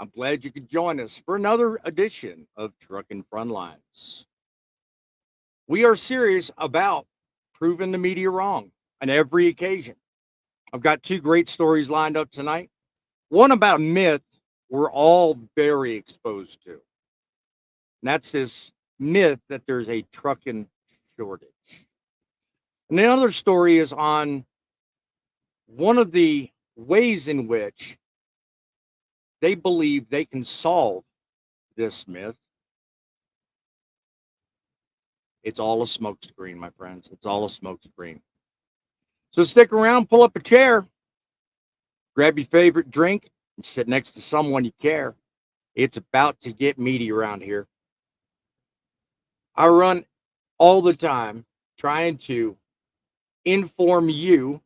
I'm glad you could join us for another edition of Truckin Frontlines. We are serious about proving the media wrong on every occasion. I've got two great stories lined up tonight. One about a myth we're all very exposed to, and that's this myth that there's a trucking shortage. And the other story is on one of the ways in which they believe they can solve this myth. It's all a smokescreen, my friends. It's all a smokescreen. So stick around, pull up a chair, grab your favorite drink, and sit next to someone you care. It's about to get meaty around here. I run all the time trying to inform you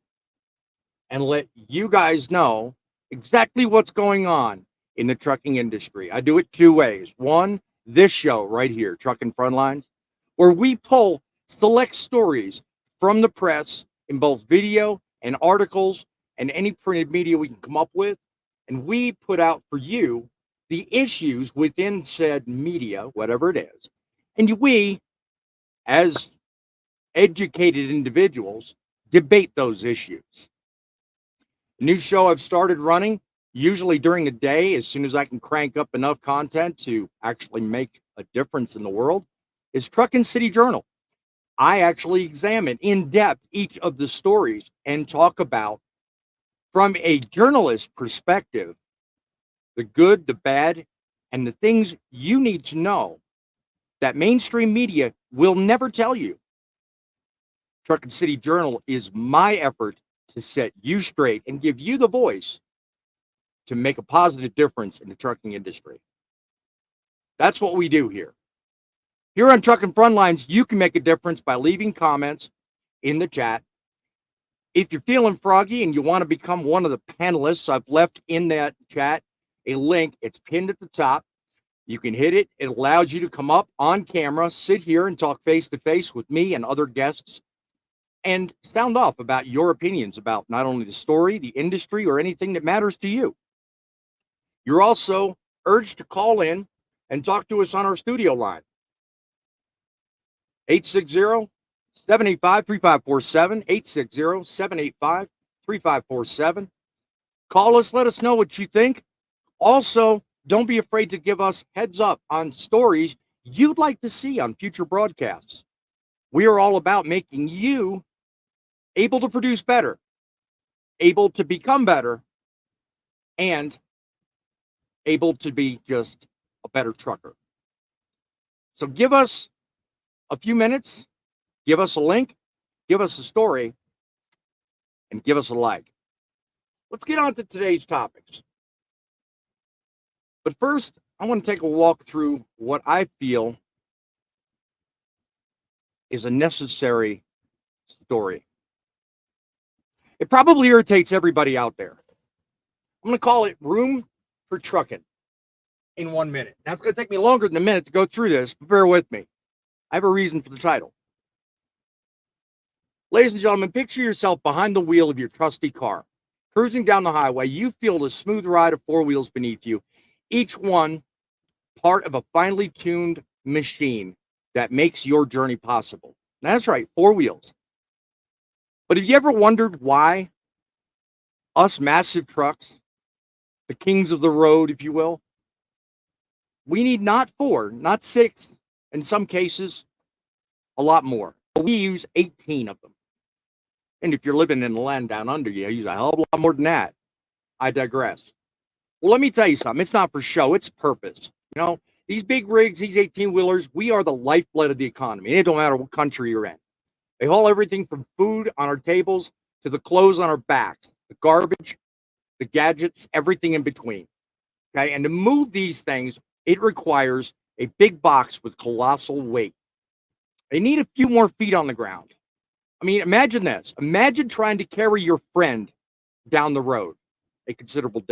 and let you guys know exactly what's going on in the trucking industry. I do it two ways. One, this show right here, Truckin Frontlines, where we pull select stories from the press in both video and articles and any printed media we can come up with. And we put out for you the issues within said media, whatever it is. And we, as educated individuals, debate those issues. The new show I've started running, usually during the day, as soon as I can crank up enough content to actually make a difference in the world, is Truckin City Journal. I actually examine in depth each of the stories and talk about, from a journalist perspective, the good, the bad, and the things you need to know that mainstream media will never tell you. Truckin City Journal is my effort to set you straight and give you the voice to make a positive difference in the trucking industry. That's what we do here. Here on Truckin Frontlines, you can make a difference by leaving comments in the chat. If you're feeling froggy and you want to become one of the panelists, I've left in that chat a link. It's pinned at the top. You can hit it. It allows you to come up on camera, sit here and talk face to face with me and other guests and sound off about your opinions about not only the story, the industry, or anything that matters to you. You're also urged to call in and talk to us on our studio line. 860-785-3547, 860-785-3547. Call us, let us know what you think. Also, don't be afraid to give us heads up on stories you'd like to see on future broadcasts. We are all about making you able to produce better, able to become better, and able to be just a better trucker. So give us a few minutes, give us a link, give us a story, and give us a like. Let's get on to today's topics. But first, I want to take a walk through what I feel is a necessary story. It probably irritates everybody out there. I'm going to call it Room for Truckin' in 1 minute. Now, it's going to take me longer than a minute to go through this, but bear with me. I have a reason for the title. Ladies and gentlemen, picture yourself behind the wheel of your trusty car. Cruising down the highway, you feel the smooth ride of four wheels beneath you, each one part of a finely tuned machine that makes your journey possible. That's right, four wheels. But have you ever wondered why us massive trucks, the kings of the road, if you will, we need not four, not six, in some cases, a lot more. We use 18 of them. And if you're living in the land down under, you use a hell of a lot more than that. I digress. Well, let me tell you something. It's not for show. It's purpose. You know, these big rigs, these 18-wheelers, we are the lifeblood of the economy. It don't matter what country you're in. They haul everything from food on our tables to the clothes on our backs, the garbage, the gadgets, everything in between. Okay, and to move these things, it requires a big box with colossal weight. They need a few more feet on the ground. I mean, imagine this. Imagine trying to carry your friend down the road a considerable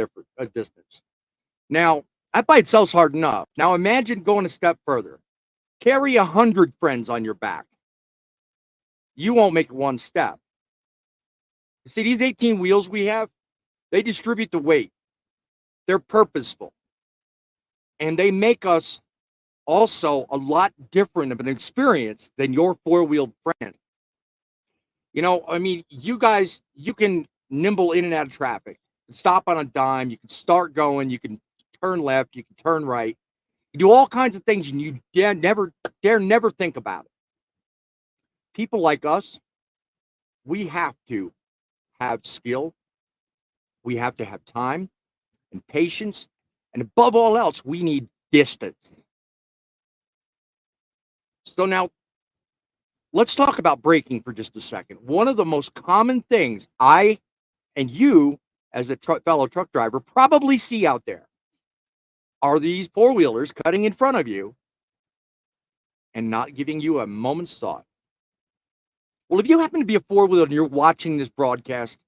distance. Now, that by itself is hard enough. Now, imagine going a step further. Carry 100 friends on your back. You won't make one step. You see, these 18 wheels we have, they distribute the weight. They're purposeful. And they make us also a lot different of an experience than your four-wheeled friend. I mean, you guys, you can nimble in and out of traffic, stop on a dime, you can start going, you can turn left, you can turn right, you do all kinds of things, and you dare never think about it. People like us, we have to have skill, we have to have time and patience, and above all else, we need distance. So now let's talk about braking for just a second. One of the most common things I and you, as a fellow truck driver, probably see out there are these four wheelers cutting in front of you and not giving you a moment's thought. Well, if you happen to be a four wheeler and you're watching this broadcast,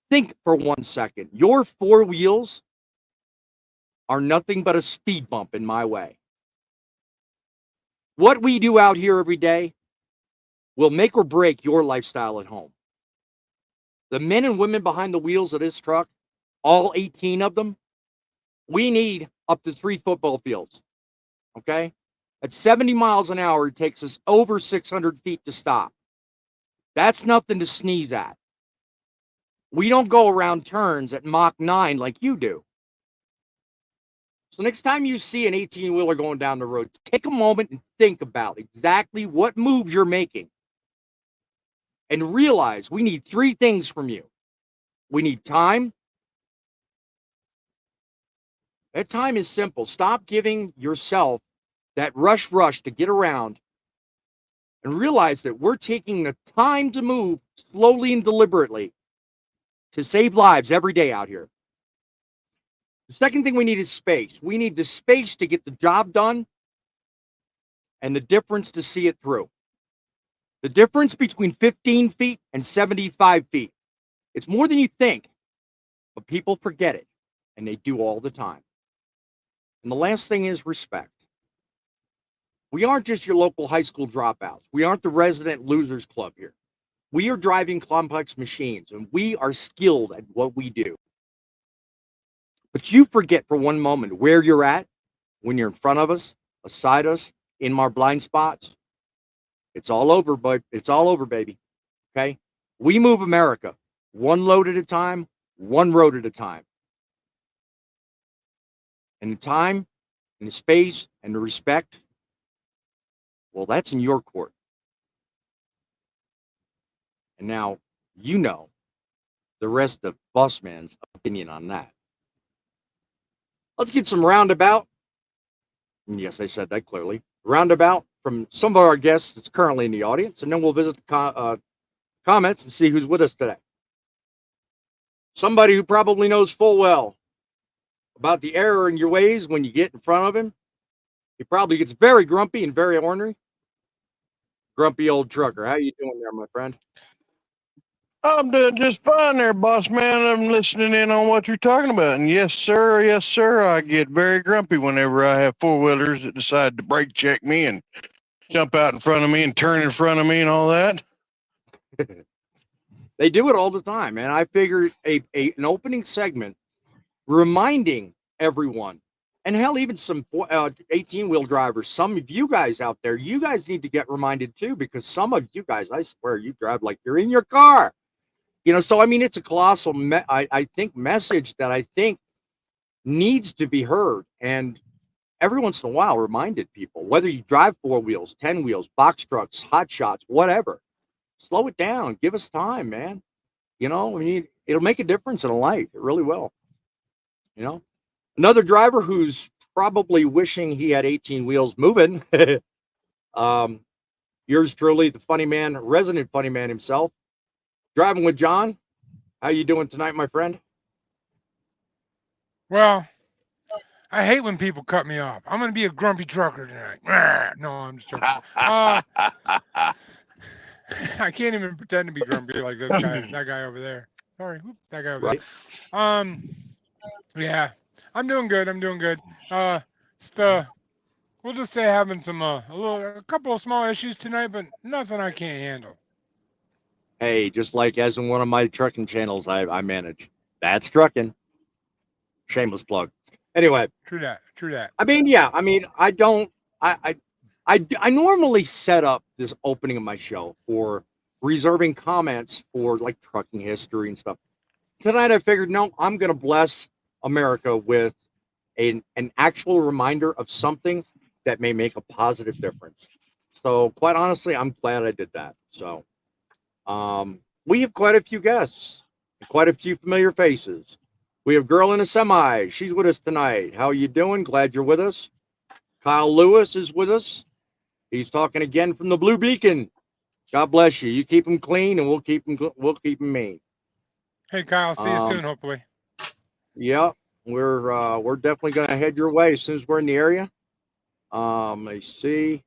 think for 1 second. Your four wheels are nothing but a speed bump in my way. What we do out here every day will make or break your lifestyle at home. The men and women behind the wheels of this truck, all 18 of them, we need up to 3 football fields. Okay? At 70 miles an hour, it takes us over 600 feet to stop. That's nothing to sneeze at. We don't go around turns at Mach 9 like you do. So next time you see an 18-wheeler going down the road, take a moment and think about exactly what moves you're making. And realize we need 3 things from you. We need time. That time is simple. Stop giving yourself that rush to get around and realize that we're taking the time to move slowly and deliberately to save lives every day out here. The second thing we need is space. We need the space to get the job done and the difference to see it through. The difference between 15 feet and 75 feet. It's more than you think, but people forget it, and they do all the time. And the last thing is respect. We aren't just your local high school dropouts. We aren't the resident losers club here. We are driving complex machines, and we are skilled at what we do. But you forget for one moment where you're at when you're in front of us, beside us, in our blind spots. It's all over, but it's all over, baby. Okay? We move America one load at a time, one road at a time. And the time, and the space, and the respect, well, that's in your court. And now you know the rest of BossMan's opinion on that. Let's get some roundabout. And yes, I said that clearly. Roundabout from some of our guests that's currently in the audience, and then we'll visit the comments and see who's with us today. Somebody who probably knows full well about the error in your ways when you get in front of him. He probably gets very grumpy and very ornery. Grumpy old trucker. How you doing there, my friend? I'm doing just fine there, boss man. I'm listening in on what you're talking about. And yes, sir, I get very grumpy whenever I have four wheelers that decide to brake check me and jump out in front of me and turn in front of me and all that. They do it all the time, and I figured an opening segment reminding everyone, and hell, even some 18-wheel drivers, some of you guys out there, you guys need to get reminded too, because some of you guys, I swear, you drive like you're in your car. So I mean, it's a colossal, I think, message that I think needs to be heard, and every once in a while, reminded people, whether you drive 4 wheels, 10 wheels, box trucks, hot shots, whatever, slow it down, give us time, man. I mean, it'll make a difference in a life. It really will. Another driver who's probably wishing he had 18 wheels moving. Yours truly, the funny man, resident funny man himself. Driving with John. How you doing tonight, my friend? Well, I hate when people cut me off. I'm going to be a grumpy trucker tonight. No, I'm just joking. I can't even pretend to be grumpy like that guy over there. Sorry, that guy over there. Yeah, I'm doing good. We'll just say having a couple of small issues tonight, but nothing I can't handle. Hey, just like as in one of my trucking channels I manage. That's Truckin. Shameless plug. Anyway, True that. True that. I mean, yeah. I mean, I don't. I normally set up this opening of my show for reserving comments for like trucking history and stuff. Tonight, I figured, no, I'm going to bless America with an actual reminder of something that may make a positive difference. So, quite honestly, I'm glad I did that. So, we have quite a few guests, quite a few familiar faces. We have Girl in a Semi. She's with us tonight. How you doing? Glad you're with us. Kyle Lewis is with us. He's talking again from the Blue Beacon. God bless you. You keep him clean, and we'll keep him mean. Hey, Kyle. See you soon, hopefully. Yeah, we're definitely gonna head your way as soon as we're in the area. I see.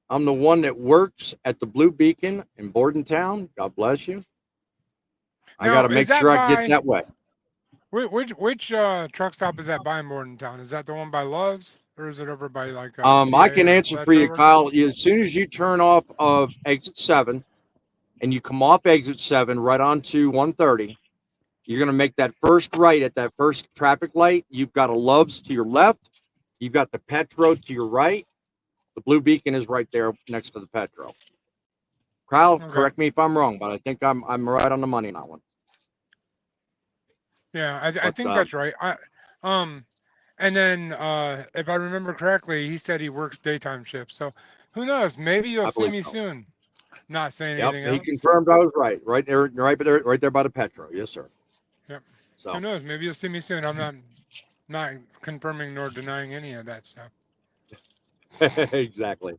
I'm the one that works at the Blue Beacon in Bordentown. God bless you. I got to make sure I get that way. Which truck stop is that by in Bordentown? Is that the one by Love's, or is it over by like? I can answer for you, Kyle. As soon as you turn off of exit 7, and you come off exit 7 right onto 130, you're gonna make that first right at that first traffic light. You've got a Love's to your left. You've got the Petro to your right. The Blue Beacon is right there next to the Petro. Kyle, okay. Correct me if I'm wrong, but I think I'm right on the money on that one. Yeah, I think that's right. And then if I remember correctly, he said he works daytime shifts. So who knows? Maybe you'll see me soon. Not saying anything else. He confirmed I was right. Right there by the Petro. Yes, sir. Yep. So who knows? Maybe you'll see me soon. I'm not confirming nor denying any of that stuff. Exactly.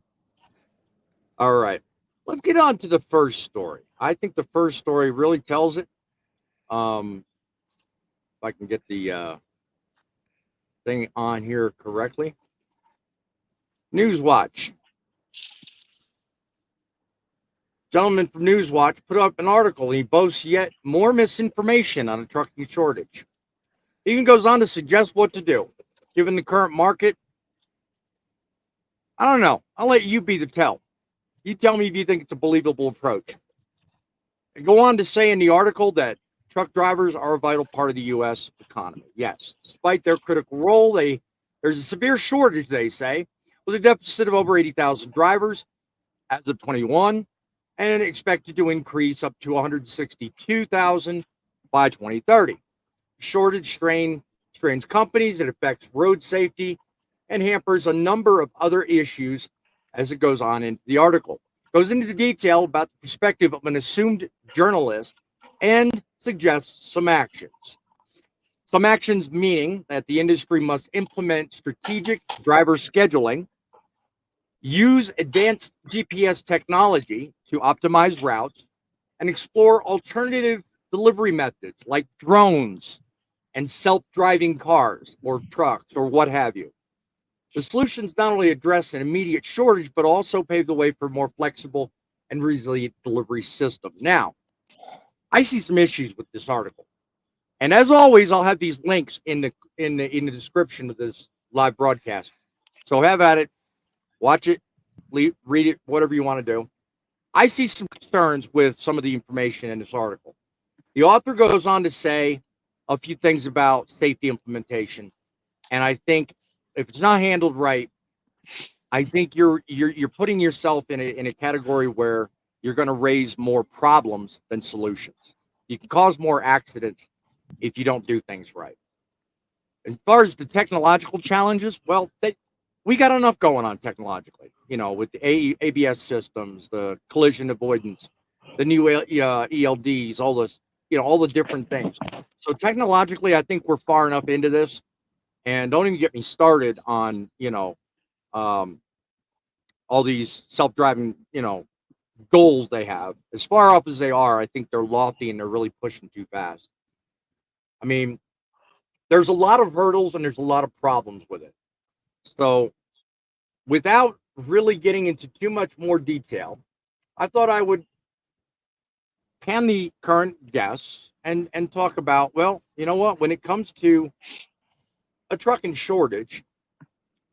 All right. Let's get on to the first story. I think the first story really tells it. If I can get the thing on here correctly. Newswatch. Gentleman from Newswatch put up an article. He boasts yet more misinformation on a trucking shortage. He even goes on to suggest what to do. Given the current market, I don't know. I'll let you be the tell. You tell me if you think it's a believable approach. And go on to say in the article that truck drivers are a vital part of the U.S. economy. Yes, despite their critical role, there's a severe shortage, they say, with a deficit of over 80,000 drivers as of 21, and expected to increase up to 162,000 by 2030. Shortage strains companies, it affects road safety, and hampers a number of other issues as it goes on into the article. It goes into detail about the perspective of an assumed journalist and suggests some actions. Some actions meaning that the industry must implement strategic driver scheduling, use advanced GPS technology to optimize routes, and explore alternative delivery methods like drones and self-driving cars or trucks or what have you. The solutions not only address an immediate shortage, but also pave the way for more flexible and resilient delivery system. Now, I see some issues with this article. And as always, I'll have these links in the description of this live broadcast. So have at it, watch it, read it, whatever you want to do. I see some concerns with some of the information in this article. The author goes on to say a few things about safety implementation, and I think if it's not handled right, I think you're putting yourself in a category where you're going to raise more problems than solutions. You can cause more accidents if you don't do things right. As far as the technological challenges, well, we got enough going on technologically, with the ABS systems, the collision avoidance, the new ELDs, all this, all the different things. So technologically, I think we're far enough into this. And don't even get me started on, all these self-driving, goals they have. As far off as they are, I think they're lofty and they're really pushing too fast. I mean, there's a lot of hurdles and there's a lot of problems with it. So without really getting into too much more detail, I thought I would pan the current guests and talk about, well, you know what, when it comes to a trucking shortage,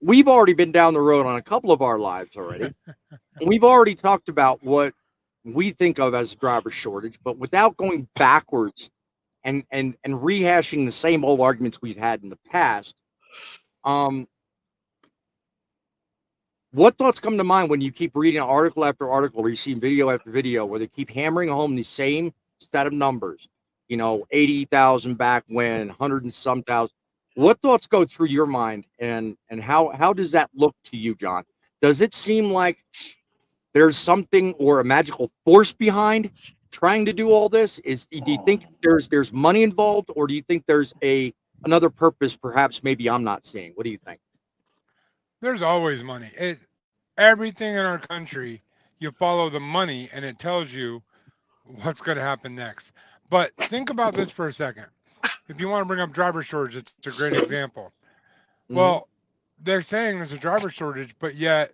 we've already been down the road on a couple of our lives already. We've already talked about what we think of as a driver shortage, but without going backwards and rehashing the same old arguments we've had in the past. What thoughts come to mind when you keep reading article after article, or you see video after video, where they keep hammering home the same set of numbers? 80,000 back when, 100 and some thousand. What thoughts go through your mind, and how does that look to you, John? Does it seem like there's something or a magical force behind trying to do all this? Do you think there's money involved, or do you think there's another purpose perhaps maybe I'm not seeing? What do you think? There's always money. Everything in our country, you follow the money and it tells you what's going to happen next. But think about this for a second. If you want to bring up driver shortage, it's a great example. Well, they're saying there's a driver shortage, but yet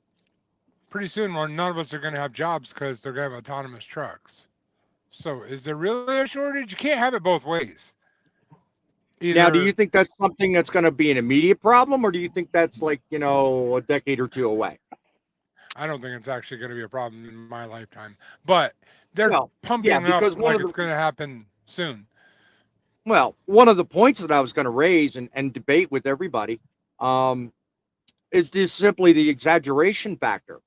pretty soon none of us are going to have jobs because they're going to have autonomous trucks. So is there really a shortage? You can't have it both ways. Now, do you think that's something that's going to be an immediate problem, or do you think that's like, a decade or two away? I don't think it's actually going to be a problem in my lifetime, but they're pumping it because up like it's going to happen soon. Well, one of the points that I was going to raise and debate with everybody is just simply the exaggeration factor.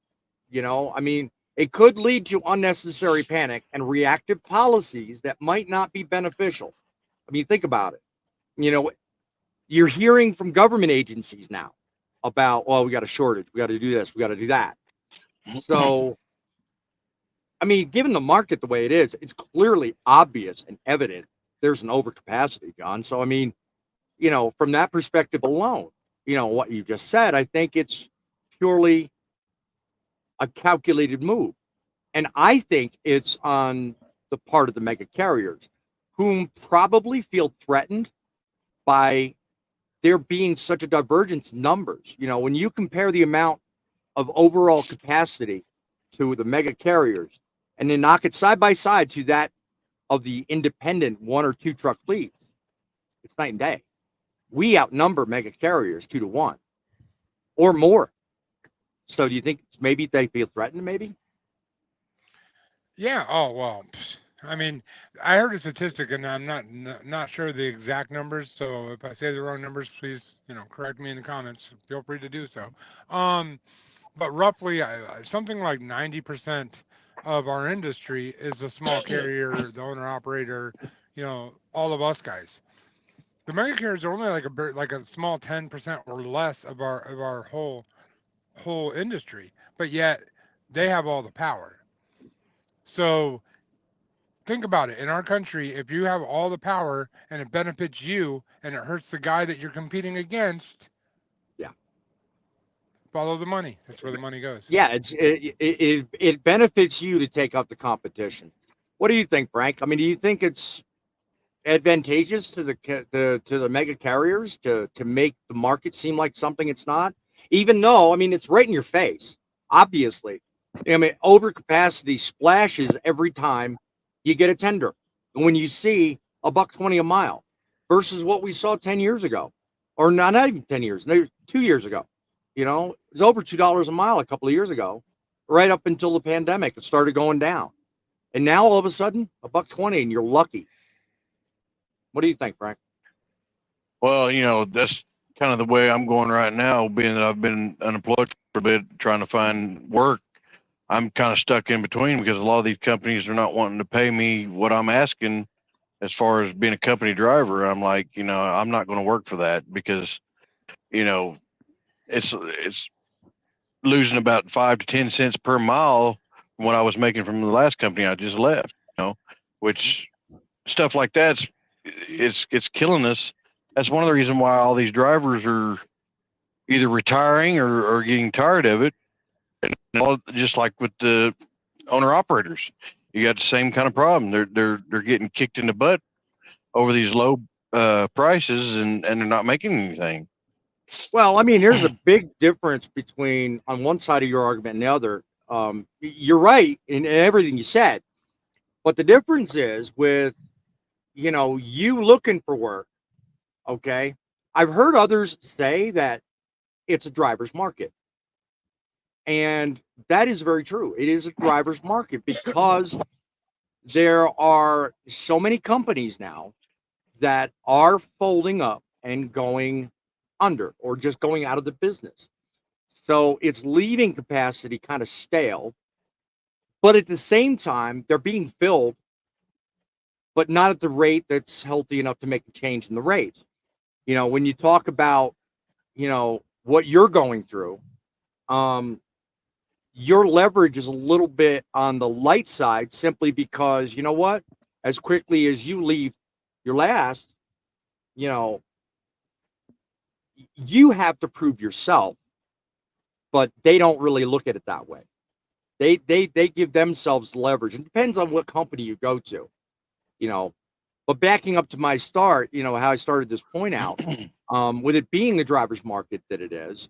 I mean, it could lead to unnecessary panic and reactive policies that might not be beneficial. I mean, think about it. You're hearing from government agencies now about, well, we got a shortage, we got to do this, we got to do that. So, I mean, given the market the way it is, it's clearly obvious and evident there's an overcapacity, John. So, I mean, from that perspective alone, what you just said, I think it's purely a calculated move. And I think it's on the part of the mega carriers, whom probably feel threatened by there being such a divergence in numbers. When you compare the amount of overall capacity to the mega carriers and then knock it side by side to that of the independent 1 or 2 truck fleets, it's night and day. We outnumber mega carriers 2 to 1 or more. So do you think maybe they feel threatened, maybe? Yeah. Oh, well, I mean, I heard a statistic, and I'm not sure the exact numbers. So if I say the wrong numbers, please, correct me in the comments. Feel free to do so. But roughly, something like 90% of our industry is the small carrier, the owner operator, all of us guys. The mega carriers are only like a small 10% or less of our whole industry, but yet they have all the power. So think about it. In our country, if you have all the power and it benefits you and it hurts the guy that you're competing against, follow the money. That's where the money goes. Yeah, it benefits you to take up the competition. What do you think, Frank? I mean, do you think it's advantageous to the mega carriers to make the market seem like something it's not? Even though, I mean, it's right in your face, obviously. I mean, overcapacity splashes every time you get a tender. When you see $1.20 a mile versus what we saw 10 years ago, or not even 10 years, 2 years ago. It was over $2 a mile a couple of years ago, right up until the pandemic. It started going down. And now all of a sudden, $1.20, and you're lucky. What do you think, Frank? Well, that's kind of the way I'm going right now, being that I've been unemployed for a bit, trying to find work. I'm kind of stuck in between because a lot of these companies are not wanting to pay me what I'm asking as far as being a company driver. I'm like, I'm not going to work for that because, it's losing about 5 to 10 cents per mile from what I was making from the last company I just left, which stuff like it's killing us. That's one of the reasons why all these drivers are either retiring or getting tired of it. And just like with the owner operators, you got the same kind of problem. They're getting kicked in the butt over these low prices and they're not making anything. Well, I mean, there's a big difference between on one side of your argument and the other. You're right in everything you said, but the difference is with, you looking for work. Okay. I've heard others say that it's a driver's market. And that is very true. It is a driver's market because there are so many companies now that are folding up and going under or just going out of the business. So it's leaving capacity kind of stale, but at the same time, they're being filled, but not at the rate that's healthy enough to make a change in the rates. When you talk about, what you're going through, your leverage is a little bit on the light side simply because, you know what? As quickly as you leave your last, you know, you have to prove yourself, but they don't really look at it that way. They give themselves leverage. It depends on what company you go to, you know. But backing up to my start, how I started this point out, with it being the driver's market that it is,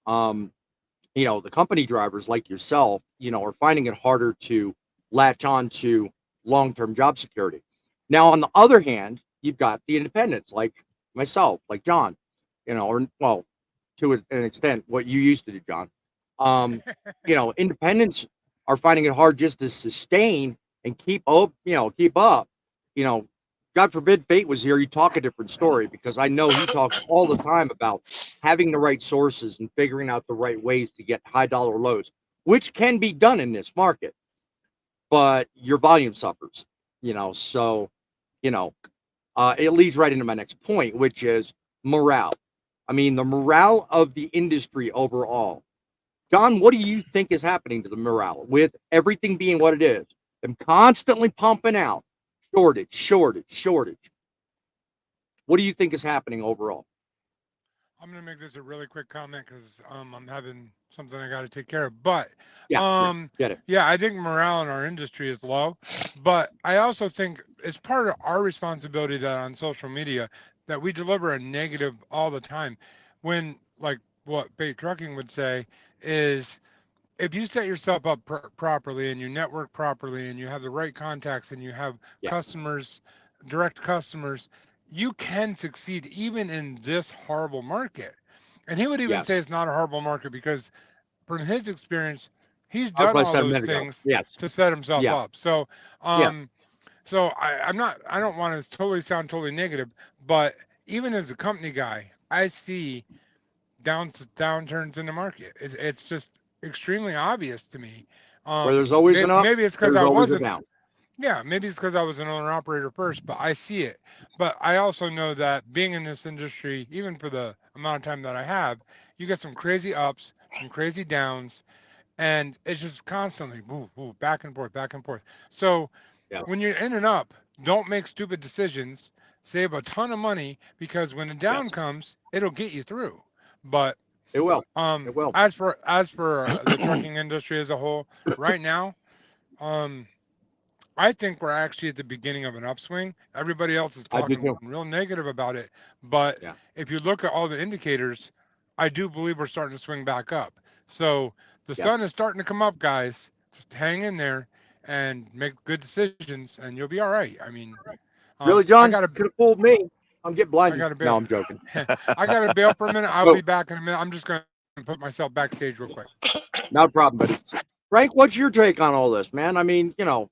the company drivers like yourself, are finding it harder to latch on to long-term job security. Now, on the other hand, you've got the independents like myself, like John, or well, to an extent, what you used to do, John. Independents are finding it hard just to sustain and keep up, keep up. God forbid Fate was here, he'd talk a different story because I know he talks all the time about having the right sources and figuring out the right ways to get high dollar loads, which can be done in this market, but your volume suffers, so, it leads right into my next point, which is morale. I mean, the morale of the industry overall. John, what do you think is happening to the morale with everything being what it is? Them constantly pumping out shortage. What do you think is happening overall? I'm gonna make this a really quick comment because I'm having something I got to take care of. But Yeah, get it. yeah, I think morale in our industry is low. But I also think it's part of our responsibility that on social media that we deliver a negative all the time. When like what Bait Trucking would say is if you set yourself up properly and you network properly and you have the right contacts and you have Yeah. customers, direct customers, you can succeed even in this horrible market. And he would even say Yes. it's not a horrible market because from his experience, he's That's done what I all said a those minute ago. things Yes. to set himself Yeah. up. So, Yeah. I don't want to totally sound totally negative, but even as a company guy, I see downturns in the market. It's just extremely obvious to me. Where there's always an up, Maybe it's because there's I always a wasn't. down. Yeah, maybe it's because I was an owner operator first, but I see it. But I also know that being in this industry, even for the amount of time that I have, you get some crazy ups, some crazy downs, and it's just constantly back and forth, back and forth. So Yeah. when you're in and up, don't make stupid decisions. Save a ton of money because when the down Yes. comes, it'll get you through. But It will. It will. as for the trucking industry as a whole, right now, um, I think we're actually at the beginning of an upswing. Everybody else is I do talking too. real negative about it, but Yeah. if you look at all the indicators, I do believe we're starting to swing back up. So the Yeah. sun is starting to come up, guys. Just hang in there and make good decisions, and you'll be all right. I mean, Really, I John? got to Could have fooled me. I'm getting I blinded. got to No, bail. I'm joking. I got to bail for a minute. I'll No, be back in a minute. I'm just going to put myself backstage real quick. not a problem, buddy. Frank, what's your take on all this, man? I mean, the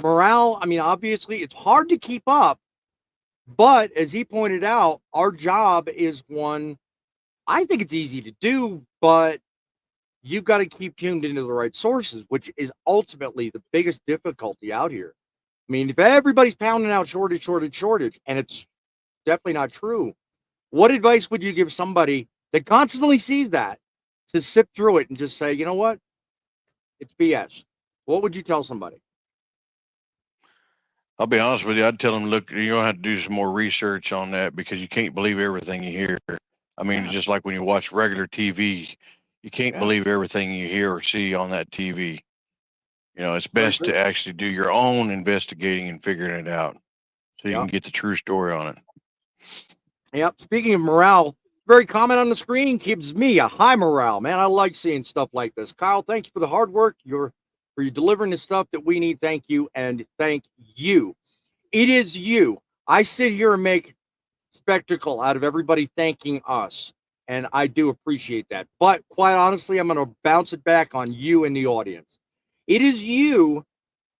morale, I mean, obviously it's hard to keep up, but as he pointed out, our job is one, I think it's easy to do, but you've got to keep tuned into the right sources, which is ultimately the biggest difficulty out here. I mean, if everybody's pounding out shortage, and it's definitely not true, what advice would you give somebody that constantly sees that to sift through it and just say, you know what? It's BS. What would you tell somebody? I'll be honest with you. I'd tell them, look, you're gonna have to do some more research on that because you can't believe everything you hear. I mean, Yeah. just like when you watch regular TV, you can't Yeah. believe everything you hear or see on that TV. It's Very best true. to actually do your own investigating and figuring it out so you Yeah. can get the true story on it. Yep. Speaking of morale, very comment on the screen gives me a high morale, man. I like seeing stuff like this. Kyle, thank you for the hard work. For you delivering the stuff that we need. Thank you. And thank you. It is you. I sit here and make spectacle out of everybody thanking us. And I do appreciate that. But quite honestly, I'm going to bounce it back on you in the audience. It is you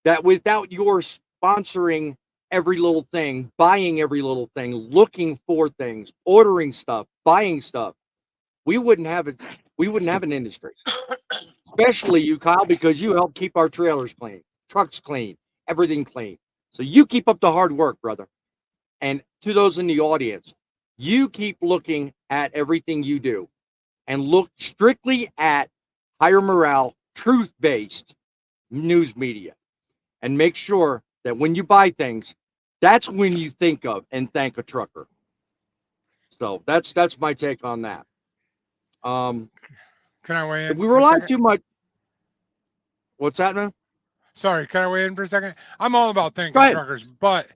that without your sponsoring every little thing, buying every little thing, looking for things, ordering stuff, buying stuff, we wouldn't have it. We wouldn't have an industry, especially you, Kyle, because you help keep our trailers clean, trucks clean, everything clean. So you keep up the hard work, brother. And to those in the audience, you keep looking at everything you do and look strictly at higher morale, truth-based news media, and make sure that when you buy things, that's when you think of and thank a trucker. So that's my take on that. Um, Can I weigh if in we for a rely second? too much, what's that, man? Sorry, can I weigh in for a second? I'm all about Go thanking ahead. truckers, but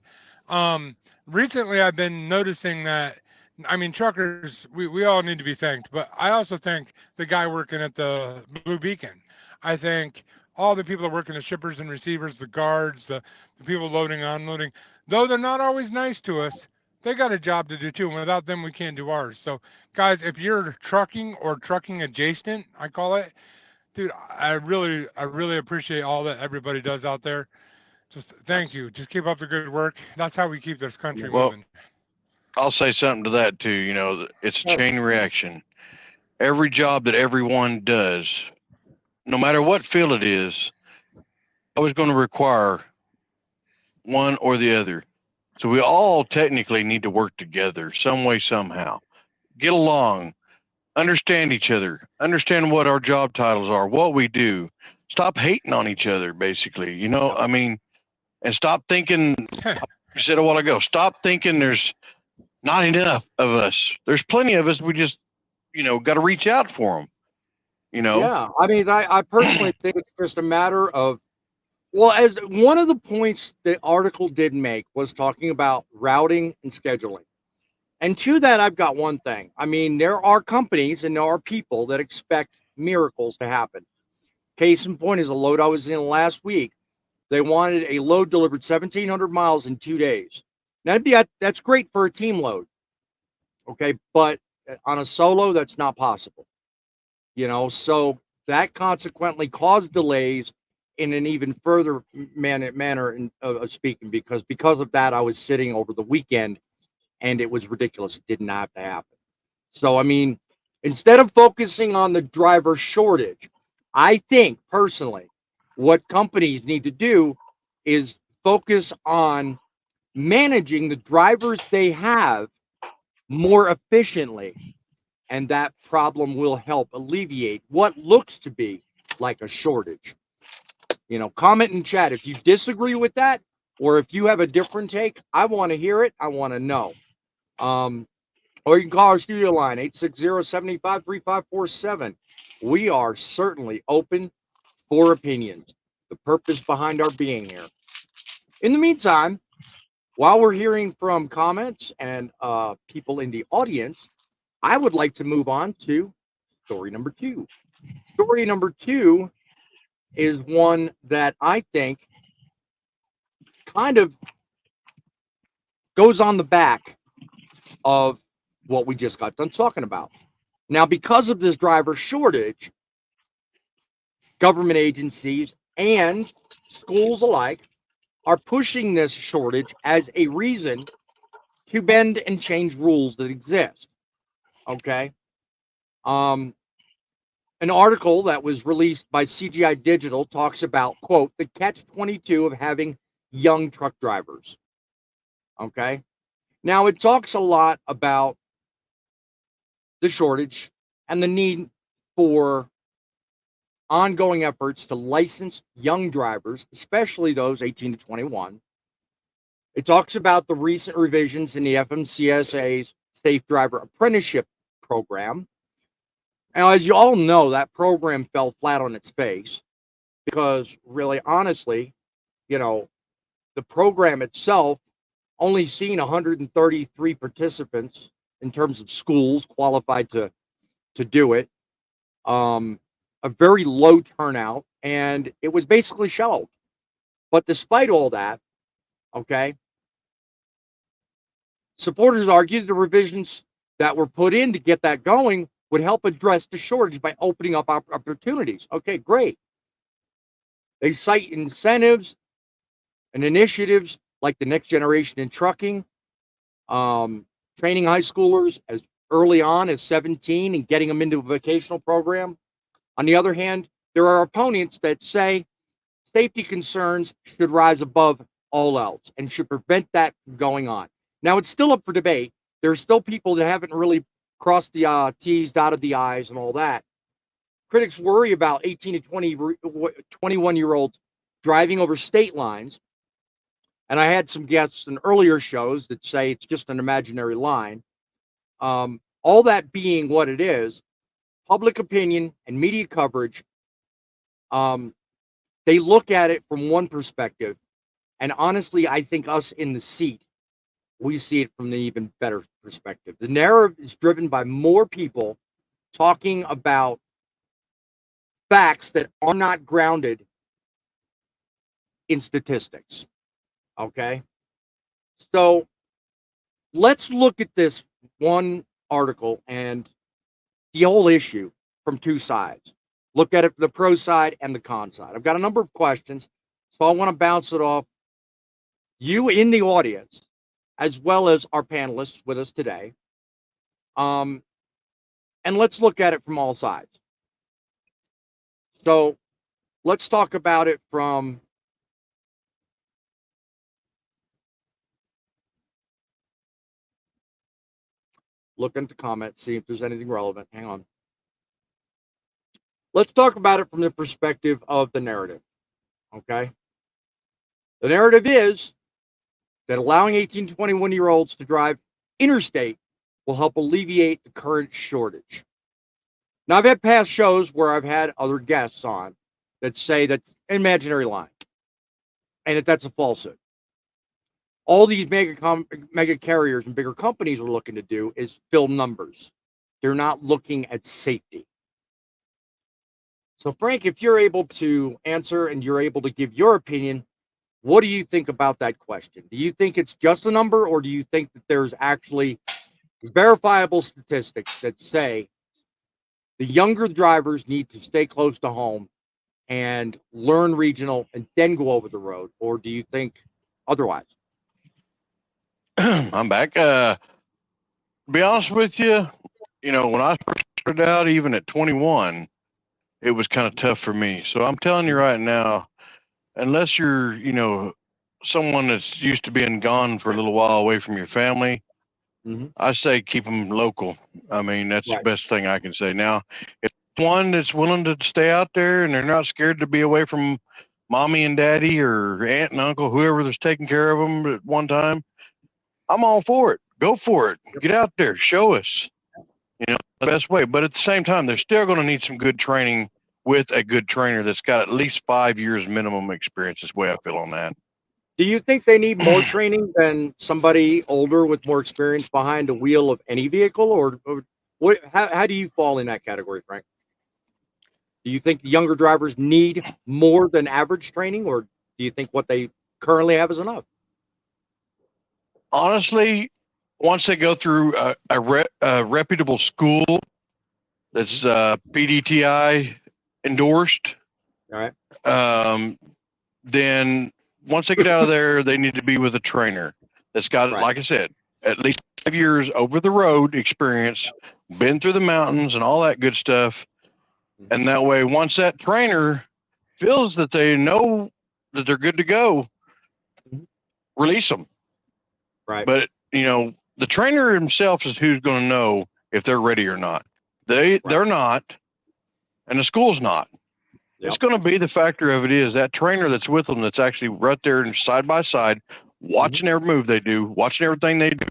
recently I've been noticing that, I mean, truckers, we all need to be thanked, but I also thank the guy working at the Blue Beacon. I thank all the people that work in the shippers and receivers, the guards, the people loading, unloading. Though they're not always nice to us, they got a job to do too, and without them, we can't do ours. So, guys, if you're trucking or trucking adjacent, I call it, dude, I really appreciate all that everybody does out there. Just thank Yes. you. Just keep up the good work. That's how we keep this country Yeah. Well, moving. I'll say something to that too. It's a Oh, chain reaction. Every job that everyone does, no matter what field it is, always going to require one or the other. So we all technically need to work together some way, somehow. Get along, understand each other, understand what our job titles are, what we do. Stop hating on each other, basically. yep. I mean, and stop thinking, like you said a while ago, stop thinking there's not enough of us. There's plenty of us. We just, got to reach out for them, you know? Yeah. I mean, I personally think it's just a matter of, well, as one of the points the article did make was talking about routing and scheduling. And to that, I've got one thing. I mean, there are companies and there are people that expect miracles to happen. Case in point is a load I was in last week. They wanted a load delivered 1,700 miles in 2 days. Now, that's great for a team load, okay? But on a solo, that's not possible, So that consequently caused delays in an even further manner of speaking, because of that, I was sitting over the weekend and it was ridiculous. It did not have to happen. So, I mean, instead of focusing on the driver shortage, I think personally, what companies need to do is focus on managing the drivers they have more efficiently. And that problem will help alleviate what looks to be like a shortage. Comment in chat if you disagree with that or if you have a different take. I want to hear it. I want to know. Or you can call our studio line, 860-785-3547. We are certainly open for opinions, the purpose behind our being here. In the meantime, while we're hearing from comments and people in the audience, I would like to move on to story number 2. Story number 2 is one that I think kind of goes on the back of what we just got done talking about. Now, because of this driver shortage, government agencies and schools alike are pushing this shortage as a reason to bend and change rules that exist. Okay. Um, an article that was released by CGI Digital talks about, quote, the catch-22 of having young truck drivers. Okay. Now, it talks a lot about the shortage and the need for ongoing efforts to license young drivers, especially those 18 to 21. It talks about the recent revisions in the FMCSA's Safe Driver Apprenticeship Program. Now, as you all know, that program fell flat on its face because, really, honestly, the program itself only seen 133 participants in terms of schools qualified to do it. A very low turnout, and it was basically shelved. But despite all that, okay, supporters argued the revisions that were put in to get that going would help address the shortage by opening up opportunities. Okay, great. They cite incentives and initiatives like the next generation in trucking, training high schoolers as early on as 17 and getting them into a vocational program. On the other hand, there are opponents that say safety concerns should rise above all else and should prevent that from going on. Now, it's still up for debate. There are still people that haven't really crossed the T's, dotted the I's, and all that. Critics worry about 18 to 21-year-olds driving over state lines. And I had some guests in earlier shows that say it's just an imaginary line. All that being what it is, public opinion and media coverage, they look at it from one perspective. And honestly, I think us in the seat, we see it from an even better perspective. The narrative is driven by more people talking about facts that are not grounded in statistics. Okay? So let's look at this one article and the whole issue from two sides. Look at it from the pro side and the con side. I've got a number of questions, so I want to bounce it off you in the audience, as well as our panelists with us today. And let's look at it from all sides. So let's talk about it from look into comments, see if there's anything relevant. Hang on. Let's talk about it from the perspective of the narrative. Okay. The narrative is that allowing 18 to 21-year-olds to drive interstate will help alleviate the current shortage. Now, I've had past shows where I've had other guests on that say that's an imaginary line and that that's a falsehood. All these mega carriers and bigger companies are looking to do is fill numbers. They're not looking at safety. So, Frank, if you're able to answer and you're able to give your opinion, what do you think about that question? Do you think it's just a number, or do you think that there's actually verifiable statistics that say the younger drivers need to stay close to home and learn regional and then go over the road? Or do you think otherwise? I'm back. To be honest with you, when I first started out, even at 21, it was kind of tough for me. So I'm telling you right now, unless you're, someone that's used to being gone for a little while away from your family, I say keep them local. I mean, that's the best thing I can say. Now, if one that's willing to stay out there and they're not scared to be away from mommy and daddy or aunt and uncle, whoever that's taking care of them at one time, I'm all for it. Go for it. Get out there. Show us, the best way. But at the same time, they're still going to need some good training with a good trainer that's got at least 5 years minimum experience. Is the way I feel on that. Do you think they need more training than somebody older with more experience behind the wheel of any vehicle, or what? How do you fall in that category, Frank? Do you think younger drivers need more than average training, or do you think what they currently have is enough? Honestly, once they go through a reputable school that's PDTI endorsed, all right, then once they get out of there, they need to be with a trainer that's got, like I said, at least 5 years over the road experience, been through the mountains and all that good stuff. And that way, once that trainer feels that they know that they're good to go, release them. Right. But, the trainer himself is who's going to know if they're ready or not. They're not, and the school's not. Yep. It's going to be the factor of it is that trainer that's with them that's actually right there and side by side, watching every move they do, watching everything they do.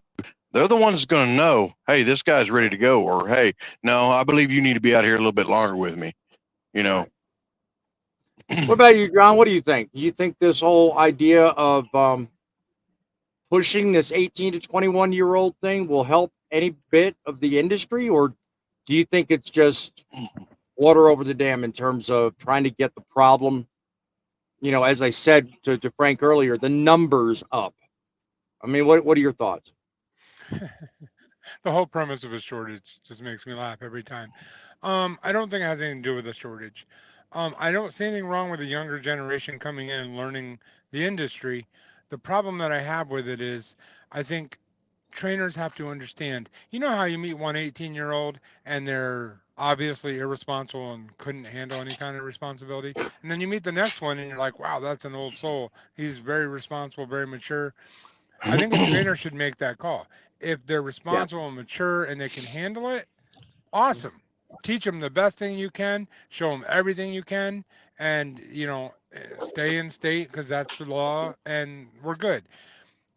They're the ones that's going to know, hey, this guy's ready to go, or hey, no, I believe you need to be out here a little bit longer with me. Right. What about you, John? What do you think? Do you think this whole idea of pushing this 18 to 21-year-old thing will help any bit of the industry, or do you think it's just water over the dam in terms of trying to get the problem, as I said to Frank earlier, the numbers up? I mean, what are your thoughts? The whole premise of a shortage just makes me laugh every time. I don't think it has anything to do with a shortage. I don't see anything wrong with the younger generation coming in and learning the industry. The problem that I have with it is, I think trainers have to understand. You know how you meet one 18-year-old and they're obviously irresponsible and couldn't handle any kind of responsibility, and then you meet the next one and you're like, wow, that's an old soul. He's very responsible, very mature. I think a trainer should make that call. If they're Yeah. responsible and mature and they can handle it, awesome. Teach them the best thing you can, show them everything you can, and stay in state because that's the law, and we're good.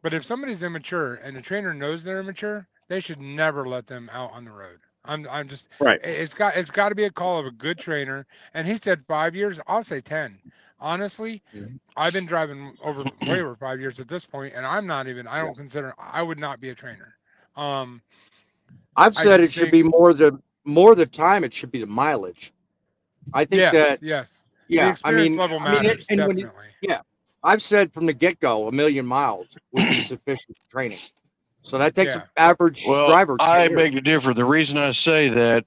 But if somebody's immature and the trainer knows they're immature, they should never let them out on the road. I'm just Right. it's got to be a call of a good trainer. And he said 5 years. I'll say 10. Honestly, Mhm. I've been driving way over 5 years at this point, and I'm not even. I Yeah. don't consider. I would not be a trainer. Um, I've I said it just should think be more the time. It should be the mileage. I think yes, that, yes. The yeah. experience level matters And when you, definitely. yeah, I've said from the get go, 1,000,000 miles would be sufficient for training. So that takes an Yeah. average Well, driver 10 I years. beg to differ. The reason I say that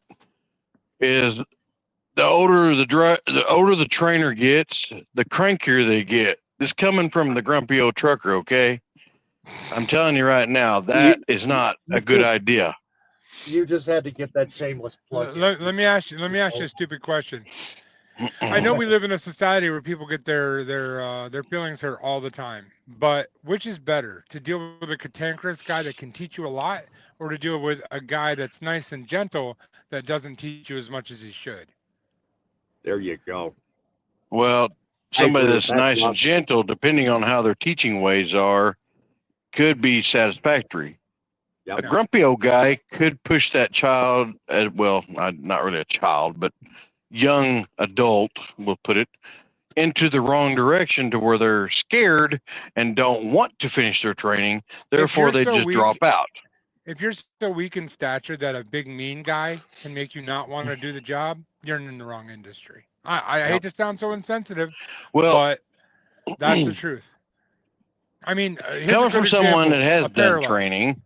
is the older the older the trainer gets, the crankier they get. This coming from the grumpy old trucker, okay? I'm telling you right now, You, that is not a you, good idea. you just had to get that shameless plug in. Let me ask you. Let me ask you a stupid question. I know we live in a society where people get their feelings hurt all the time. But which is better, to deal with a cantankerous guy that can teach you a lot, or to deal with a guy that's nice and gentle that doesn't teach you as much as he should? There you go. Well, I somebody agree with that's that. nice and gentle, depending on how their teaching ways are, could be satisfactory. Yep. A grumpy old guy could push that child, well, not really a child, but young adult, we'll put it, into the wrong direction to where they're scared and don't want to finish their training. Therefore, they just drop out. If you're so weak in stature that a big mean guy can make you not want to do the job, you're in the wrong industry. I hate to sound so insensitive, Well, but that's the truth. I mean, here's a coming good from someone example. that has A done parallel. training,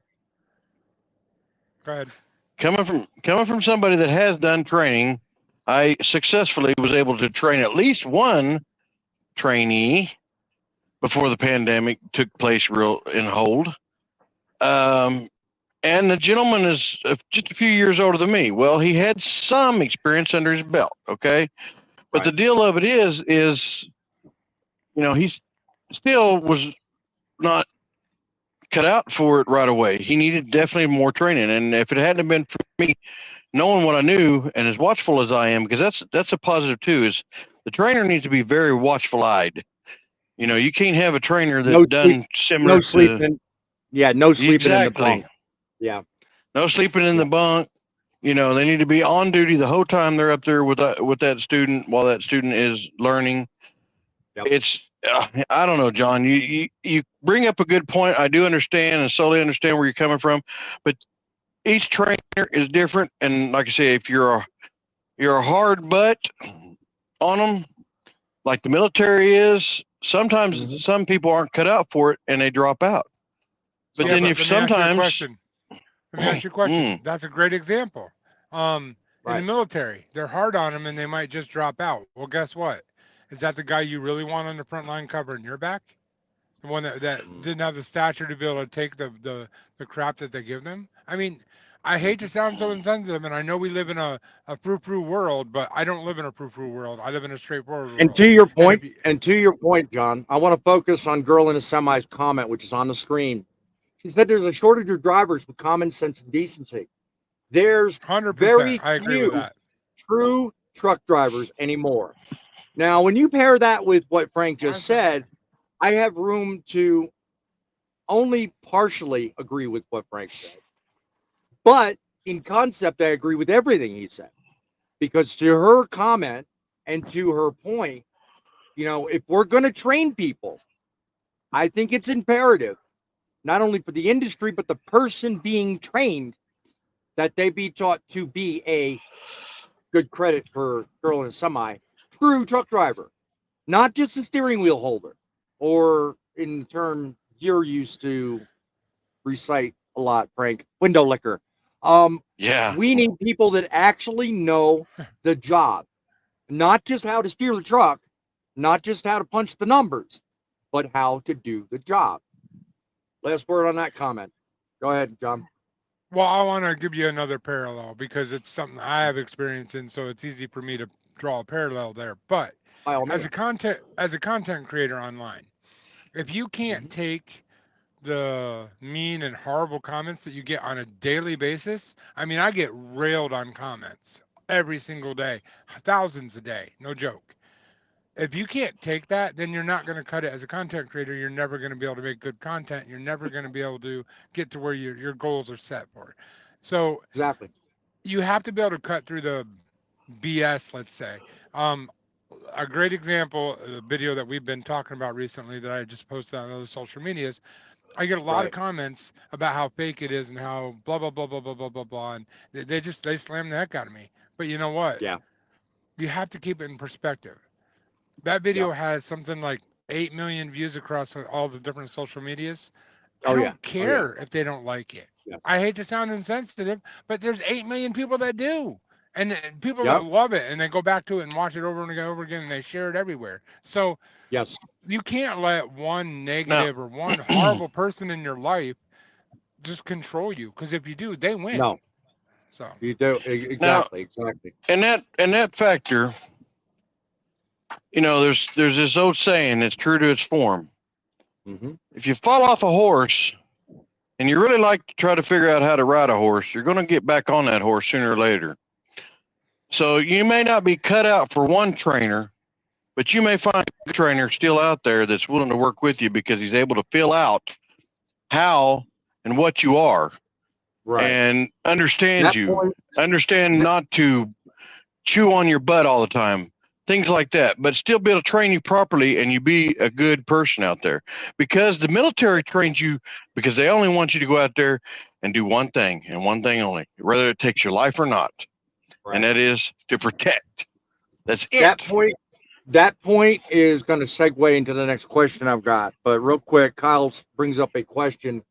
Go ahead. coming from somebody that has done training, I successfully was able to train at least one trainee before the pandemic took place real in hold. And the gentleman is just a few years older than me. Well, he had some experience under his belt, okay? But Right. the deal of it is, he still was not cut out for it right away. He needed definitely more training. And if it hadn't been for me knowing what I knew and as watchful as I am, because that's a positive too, is the trainer needs to be very watchful eyed. You can't have a trainer No that done sleep, similar no to sleeping. Yeah, no sleeping in the exactly. bunk. Yeah. No sleeping in Yeah. the bunk. They need to be on duty the whole time they're up there with that student while that student is learning. Yep. It's I don't know, John. You bring up a good point. I do understand and solely understand where you're coming from, but each trainer is different. And like I say, if you're a hard butt on them, like the military is, sometimes Mhm. some people aren't cut out for it and they drop out. But Yeah, then but if let me ask you a sometimes, question. Let me ask you a question. That's a great example. In the Right. military, they're hard on them and they might just drop out. Well, guess what? Is that the guy you really want on the front line covering your back? The one that didn't have the stature to be able to take the crap that they give them? I mean, I hate to sound so insensitive, and I know we live in a frou-frou world, but I don't live in a frou-frou world. I live in a straightforward And world. to your And if point, you, John, I want to focus on Girl in a Semi's comment, which is on the screen. She said there's a shortage of drivers with common sense and decency. There's 100%, very I agree with few that. true truck drivers anymore. Now, when you pair that with what Frank Why just is that? said, I have room to only partially agree with what Frank said. But in concept, I agree with everything he said. Because to her comment and to her point, if we're going to train people, I think it's imperative, not only for the industry, but the person being trained, that they be taught to be a good credit for Girl in a Semi, true truck driver, not just a steering wheel holder, or in term you're used to recite a lot, Frank, window licker. yeah, We need people that actually know the job, not just how to steer the truck, not just how to punch the numbers, but how to do the job. Last word on that comment. Go ahead, John. Well, I want to give you another parallel because it's something I have experience in, so it's easy for me to draw a parallel there. But By all as means. a content creator online, if you can't Mhm. take the mean and horrible comments that you get on a daily basis, I mean, I get railed on comments every single day, thousands a day, no joke. If you can't take that, then you're not going to cut it as a content creator. You're never going to be able to make good content. You're never going to be able to get to where your goals are set for. So Exactly. you have to be able to cut through the BS, let's say. Um, a great example, a video that we've been talking about recently that I just posted on other social medias. I get a lot of Right. comments about how fake it is and how blah blah blah blah blah blah blah blah, and they slam the heck out of me. But you know what? Yeah. You have to keep it in perspective. That Yep. video has something like 8 million views across all the different social medias. I Oh yeah. don't Oh yeah. care if they don't like it. Yeah. I hate to sound insensitive, but there's 8 million people that do. And people that Yep. love it and they go back to it and watch it over again and they share it everywhere. So Yes. you can't let one Now, negative or one horrible person in your life just control you because if you do, they win. No. So You do now, exactly. Exactly. and that factor, there's this old saying that's true to its form. Hmm. If you fall off a horse and you really like to try to figure out how to ride a horse, you're going to get back on that horse sooner or later. So you may not be cut out for one trainer, but you may find a trainer still out there that's willing to work with you because he's able to feel out how and what you are Right. and understand That you, point. understand That, not to chew on your butt all the time, things like that, but still be able to train you properly and you be a good person out there. Because the military trains you because they only want you to go out there and do one thing and one thing only, whether it takes your life or not, and right. that is to protect. That's That it. point. That point is going to segue into the next question I've got. But real quick, Kyle brings up a question.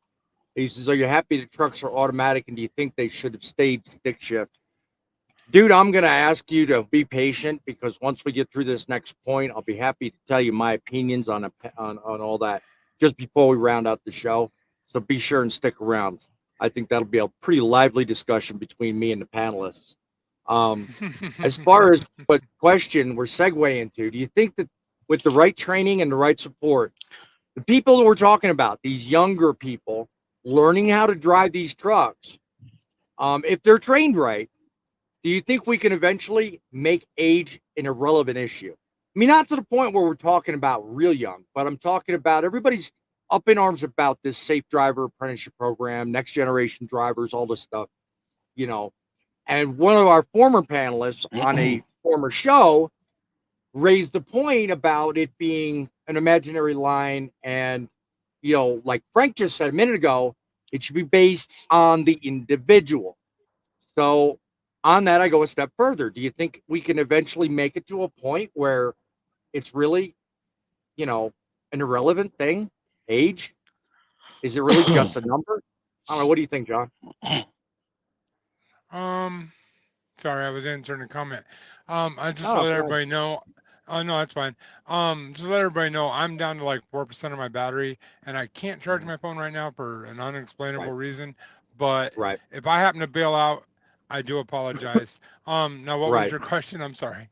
He says, "Are you happy that trucks are automatic, and do you think they should have stayed stick shift?" Dude, I'm going to ask you to be patient because once we get through this next point, I'll be happy to tell you my opinions on all that just before we round out the show. So be sure and stick around. I think that'll be a pretty lively discussion between me and the panelists. Um, as far as what question we're segueing into, do you think that with the right training and the right support, the people that we're talking about, these younger people learning how to drive these trucks, if they're trained right, do you think we can eventually make age an irrelevant issue? I mean, not to the point where we're talking about real young, but I'm talking about everybody's up in arms about this safe driver apprenticeship program, next generation drivers, all this stuff, you know. And one of our former panelists on a former show raised the point about it being an imaginary line. And, like Frank just said a minute ago, it should be based on the individual. So on that, I go a step further. Do you think we can eventually make it to a point where it's really, you know, an irrelevant thing? Age? Is it really just a number? I don't know. What do you think, John? um, sorry, I was answering a comment. I just Oh, let go ahead. everybody know. Oh no, that's fine. Just let everybody know I'm down to like 4% of my battery, and I can't charge Mhm. my phone right now for an unexplainable Right, reason. But right, if I happen to bail out, I do apologize. Now what was right. your question? I'm sorry.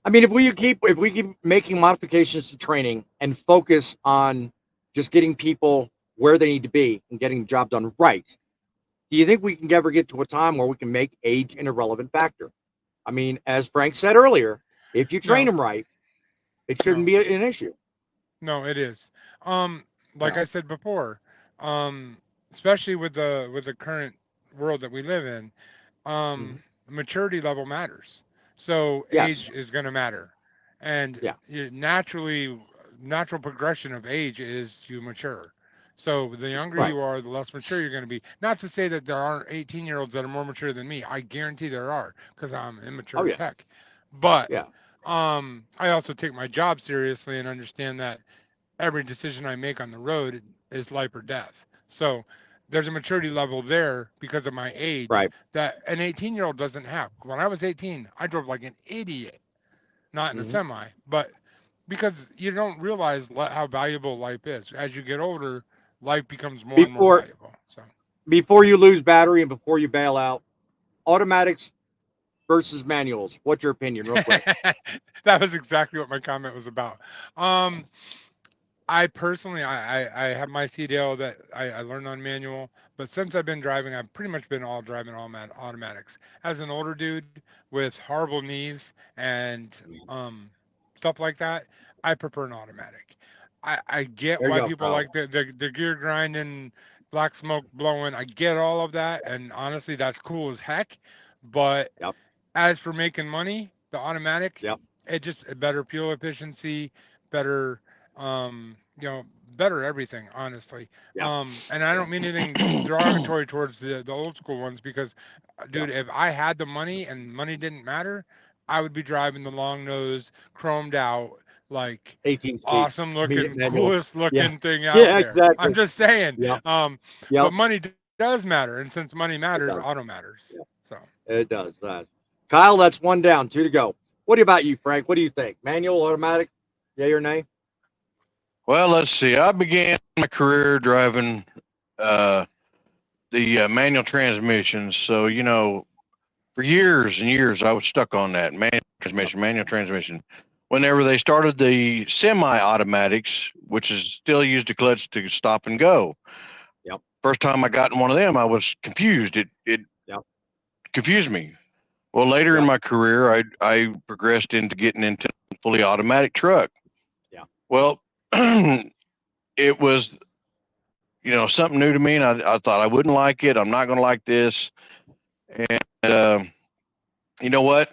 I mean, if we keep making modifications to training and focus on just getting people where they need to be and getting the job done right, do you think we can ever get to a time where we can make age an irrelevant factor? I mean, as Frank said earlier, if you train No, them right, it shouldn't no, be an issue. no, it is. Um, like Yeah. I said before, um, especially with the current world that we live in, Mhm. maturity level matters. So Yes. age is going to matter, and Yeah. natural progression of age is you mature. So the younger Right. you are, the less mature you're going to be. Not to say that there aren't 18-year-olds that are more mature than me. I guarantee there are, because I'm Oh immature as yeah. heck. But Yeah. I also take my job seriously and understand that every decision I make on the road is life or death. So there's a maturity level there because of my age Right. that an 18-year-old doesn't have. When I was 18, I drove like an idiot, not in a Hmm. semi, but because you don't realize how valuable life is. As you get older, life becomes more and more Before valuable. So before you lose battery and before you bail out, automatics versus manuals. What's your opinion, real quick? that was exactly what my comment was about. Um, I personally, I have my CDL that I learned on manual, but since I've been driving, I've pretty much been all driving automatics. As an older dude with horrible knees and um, stuff like that, I prefer an automatic. I get There you why go, people like Kyle. the gear grinding, black smoke blowing. I get all of that, and honestly, that's cool as heck. But Yep, as for making money, the automatic, yep, it just better fuel efficiency, better, you know, better everything, honestly. yep, And I yep, don't mean anything derogatory towards the old school ones because, dude, yep. if I had the money and money didn't matter, I would be driving the long nose, chromed out, like 18 speed, awesome immediate looking, manual. coolest Yeah, looking thing out yeah, there. I'm exactly. just saying. Yep, But yep. money does matter, and since money It matters, does. auto matters. Yeah, So. it does. Kyle, that's one down, two to go. What about you, Frank? What do you think? Manual, automatic, yay or nay? Well, let's see. I began my career driving uh, the manual transmissions. So, for years and years, I was stuck on that manual Yep, transmission, manual transmission. Whenever they started the semi-automatics, which is still used a clutch to stop and go. yep, First time I got in one of them, I was confused. It yep, confused me. Well, later in yep, my career, I progressed into getting into a fully automatic truck. yeah. Well, it was something new to me, and I thought I wouldn't like it. I'm not going to like this. And you know what?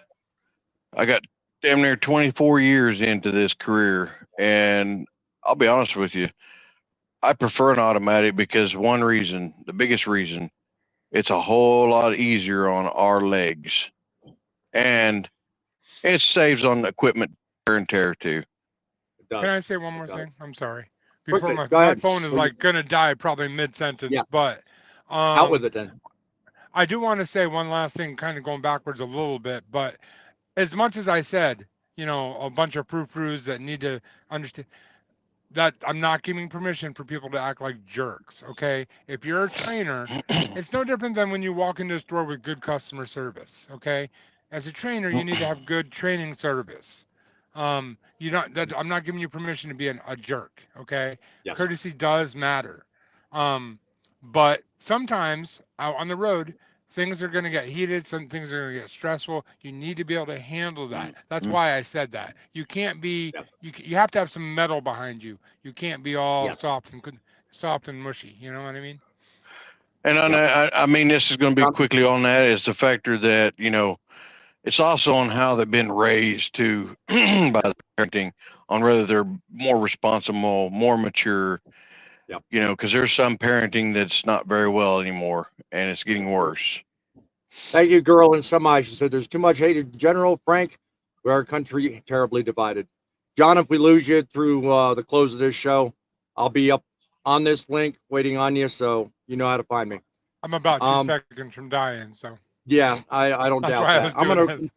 I got damn near 24 years into this career, and I'll be honest with you, I prefer an automatic because one reason, the biggest reason, it's a whole lot easier on our legs, and it saves on equipment wear and tear too. It Can does. I say one It more does. thing? I'm sorry. Before Quickly, my go my ahead. phone is like gonna die probably mid sentence, Yeah, but out with um it then. I do want to say one last thing, kind of going backwards a little bit, but as much as I said, a bunch of frou-frous that need to understand that I'm not giving permission for people to act like jerks, okay? If you're a trainer, it's no different than when you walk into a store with good customer service, okay? As a trainer, you need to have good training service. You not that I'm not giving you permission to be a jerk, okay? Yes, Courtesy does matter. Um, but sometimes out on the road, things are going to get heated, some things are going to get stressful. You need to be able to handle that. That's why I said that. You can't be yes, you have to have some metal behind you. You can't be all yes, soft and mushy. You know what I mean? And yep. I mean, this is going to be Um, quickly on that is the factor that, it's also on how they've been raised to by the parenting on whether they're more responsible, more mature, yep. because there's some parenting that's not very well anymore and it's getting That's true. worse. Thank you, girl. In some eyes, she said there's too much hate in general. Frank, we are a country terribly divided. John, if we lose you through the close of this show, I'll be up on this link waiting on you, so you know how to find me. I'm about two Um, seconds from dying, so yeah, I don't that's doubt why I that. was doing this.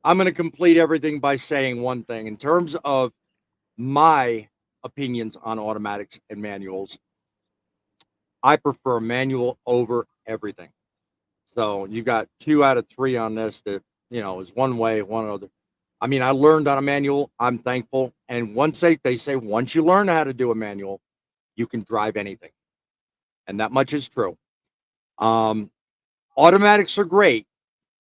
I'm gonna complete everything by saying one thing in terms of my opinions on automatics and manuals. I prefer manual over everything. So you got 2 out of 3 on this that is one way, one other. I mean, I learned on a manual. I'm thankful. And once they say once you learn how to do a manual, you can drive anything, and that much is true. Um, Automatics are great,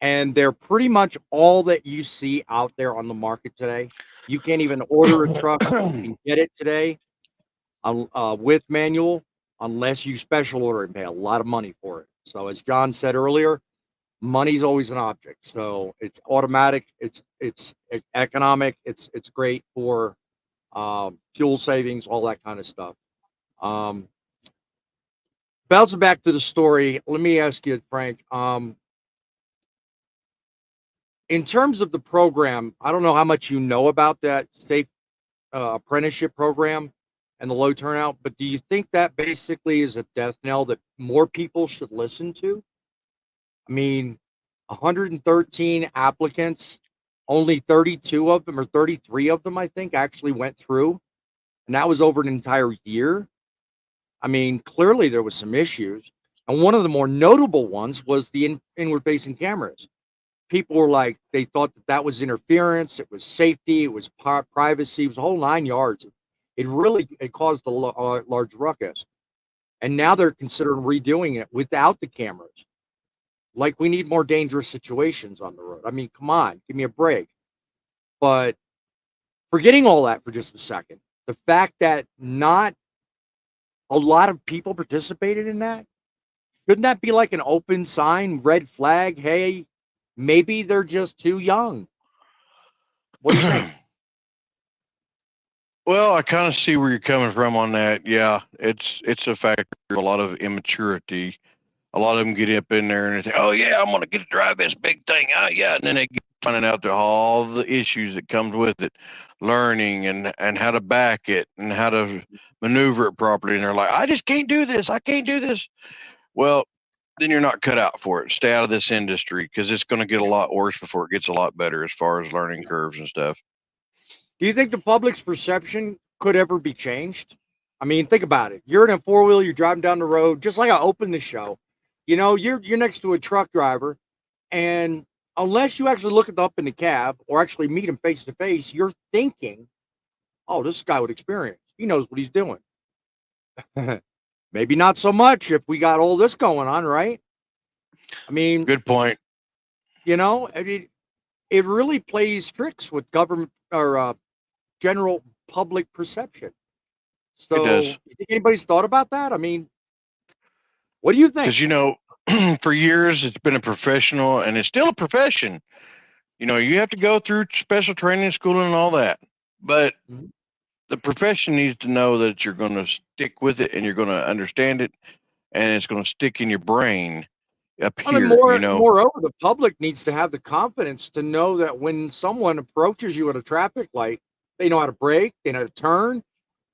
and they're pretty much all that you see out there on the market today. You can't even order a truck and get it today with manual unless you special order and pay a lot of money for it. So as John said earlier, money's always an object. So it's automatic, it's economic, it's great for fuel savings, all that kind of stuff. Um, Bouncing back to the story, let me ask you, Frank. In terms of the program, I don't know how much you know about that safe apprenticeship program and the low turnout, but do you think that basically is a death knell that more people should listen to? I mean, 113 applicants. only 32 of them or 33 of them, I think, actually went through. And that was over an entire year. I mean, clearly there was some issues. And one of the more notable ones was the inward facing cameras. People were like, they thought that that was interference. It was safety. It was privacy. It was a whole 9 yards. It caused a large ruckus. And now they're considering redoing it without the cameras. Like, we need more dangerous situations on the road. I mean, come on, give me a break. But forgetting all that for just a second, the fact that not a lot of people participated in that, shouldn't that be like an open sign, red flag? Hey, maybe they're just too young. What do you think? Well, I kind of see where you're coming from on that. Yeah, it's a factor of a lot of immaturity. A lot of them get up in there and they say, "Oh yeah, I'm gonna get to drive this big thing." Oh yeah, and then they get finding out all the issues that comes with it, learning and how to back it and how to maneuver it properly. And they're like, "I just can't do this. I can't do this." Well, then you're not cut out for it. Stay out of this industry because it's going to get a lot worse before it gets a lot better as far as learning curves and stuff. Do you think the public's perception could ever be changed? I mean, think about it. You're in a four-wheel, you're driving down the road, just like I opened the show. You know, you're next to a truck driver, and unless you actually look up in the cab or actually meet him face to face, you're thinking, "Oh, this guy with experience. He knows what he's doing." Maybe not so much if we got all this going on, right? I mean, Good point. I mean, it really plays tricks with government or general public perception. It So, does. you think anybody's thought about that? I mean, what do you think? Because, for years it's been a professional and it's still a profession. You have to go through special training, schooling, and all that. But Mhm. the profession needs to know that you're going to stick with it and you're going to understand it and it's going to stick in your brain up I mean, here. moreover, the public needs to have the confidence to know that when someone approaches you at a traffic light, they know how to brake, they know how to turn,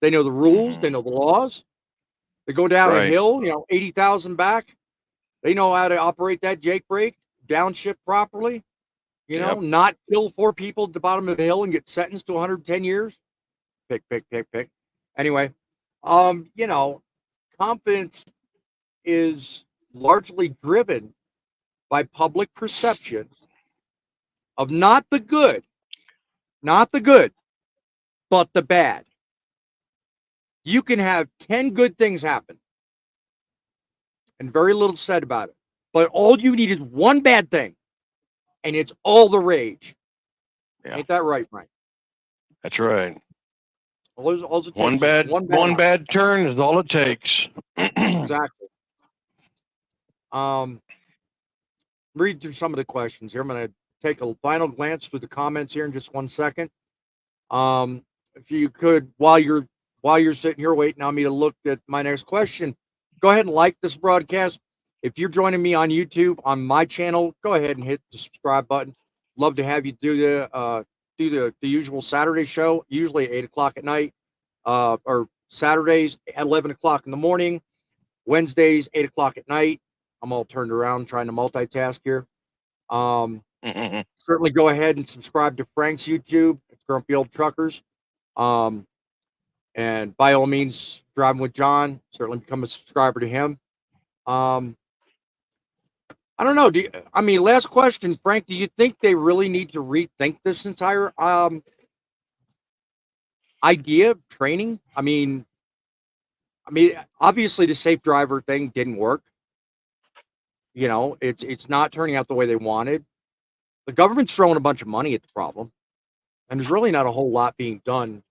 they know the rules, they Mhm. know the laws. They go down a Right. hill, 80,000 back. They know how to operate that Jake brake, downshift properly, Yep. not kill four people at the bottom of the hill and get sentenced to 110 years. Pick, pick, pick, pick. Anyway, um, you know, confidence is largely driven by public perception of not the good, but the bad. You can have 10 good things happen and very little said about it. But all you need is one bad thing, and it's all the rage. Yeah. Ain't that right, Frank? That's right. All it One takes is bad one bad one option. bad turn is all it takes. Exactly. Um, read through some of the questions here. I'm going to take a final glance through the comments here in just 1 second. If you could, while you're sitting here waiting on me to look at my next question, go ahead and like this broadcast. If you're joining me on YouTube on my channel, go ahead and hit the subscribe button. Love to have you do the usual Saturday show, usually at 8 o'clock at night, or Saturdays at 11 o'clock in the morning, Wednesdays 8 o'clock at night. I'm all turned around trying to multitask here. Um, Certainly go ahead and subscribe to Frank's YouTube, Grumpy Old Truckers. Um, and by all means, driving with John, certainly become a subscriber to him. Um, I don't know. Last question, Frank. Do you think they really need to rethink this entire idea of training? Obviously the safe driver thing didn't work. It's not turning out the way they wanted. The government's throwing a bunch of money at the problem, and there's really not a whole lot being done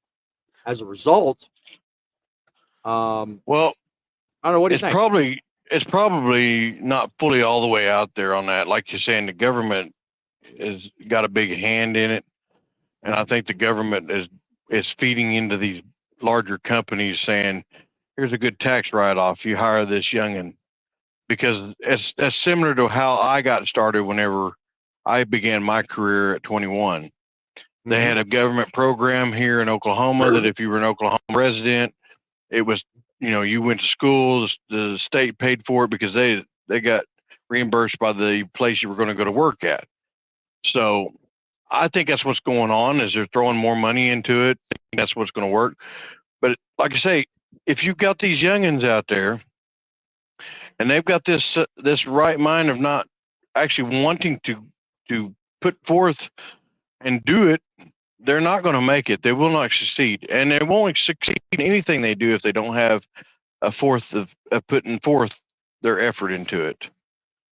as a result. Well, I don't know. What do you it's think? probably not fully all the way out there on that. Like you're saying, the government has got a big hand in it, and I think the government is feeding into these larger companies saying, "Here's a good tax write-off. You hire this youngin." Because it's similar to how I got started whenever I began my career at 21. They Mhm. had a government program here in Oklahoma that if you were an Oklahoma resident, it was, you went to school, the state paid for it because they got reimbursed by the place you were going to go to work at. So I think that's what's going on. Is they're throwing more money into it. I think that's what's going to work. But like I say, if you've got these youngins out there, and they've got this right mind of not actually wanting to put forth and do it, they're not going to make it. They will not succeed, and they won't succeed in anything they do if they don't have a fourth of putting forth their effort into it.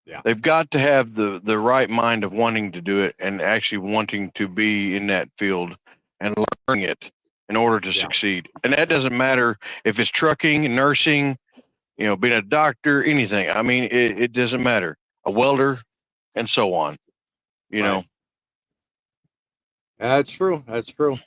Yeah. They've got to have the right mind of wanting to do it and actually wanting to be in that field and learning it in order to succeed. And that doesn't matter if it's trucking, nursing, being a doctor, anything. I mean, it doesn't matter. A welder, and so on. Right. That's true. That's true.